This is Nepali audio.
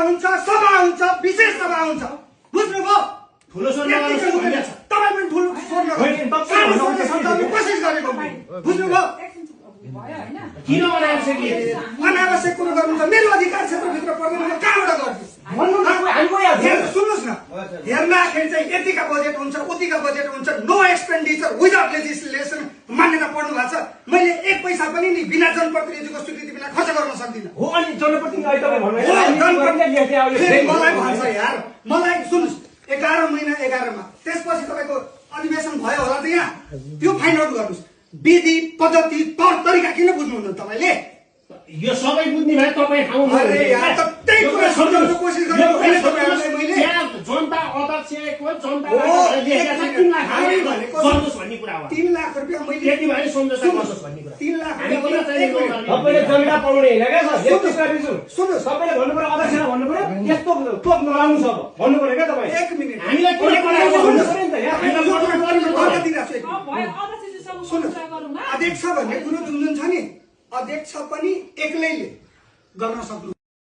हुन्छ, सभा हुन्छ, विशेष सभा हुन्छ। बुझ्नुभयो? ठुलो स्वर लगाउनु भन्ने छ। तपाईँ पनि ठुलो स्वर लगाउनु। सानो स्वरले सम्झाउने कोसिस गरेको। बुझ्नुभयो? किन अनावश्यक अनावश्यक कुरो गर्नुहुन्छ? मेरो अधिकार क्षेत्रभित्र पर्दैन, म कहाँबाट गर्छु? सुन्नुहोस् न, हेर्दाखेरि चाहिँ यतिका बजेट हुन्छ, उतिका बजेट हुन्छ, नो एक्सपेन्डिचर विदाउट लेजिस्लेसन मान्यता पढ्नु भएको छ। मैले एक पैसा पनि नि बिना जनप्रतिनिधिको स्वीकृति बिना खर्च गर्न सक्दिनँ। हो अनि जनप्रतिनिधि अहिले तपाईँ मलाई भन्छ यार, मलाई सुन्नुहोस्, 11 महिना 11 त्यसपछि तपाईँको अधिवेशन भयो होला त यहाँ, त्यो फाइन्ड आउट गर्नुहोस्। विधि पद्धति तौर तरिका किन बुझ्नुहुन्न तपाईँले? यो सबै बुझ्ने भए तपाईँ ठाउँ त्यही कुरा सम्झाउन कोसिस गरेको होइन तपाईँहरूलाई मैले। जनता अध्यक्षको भन्ने कुरा हो। 3 लाख रुपियाँ मैले त्यति भए सम्झौता गर्नुहोस् भन्ने कुरा। 3 लाख तपाईँले जनता पाउने होइन क्या सर? सुन्नुहोस्, सबैले भन्नु पर्यो, अध्यक्षलाई भन्नु पर्यो, यस्तो तोप नलाउनु छ भन्नु पर्यो क्या तपाईँ? 1 मिनट हामीलाई के भन्नु पर्यो नि त यहाँ? अध्यक्ष भन्ने कुरो जुन छ नि, अध्यक्ष पनि एक्लैले गर्न सक्नु।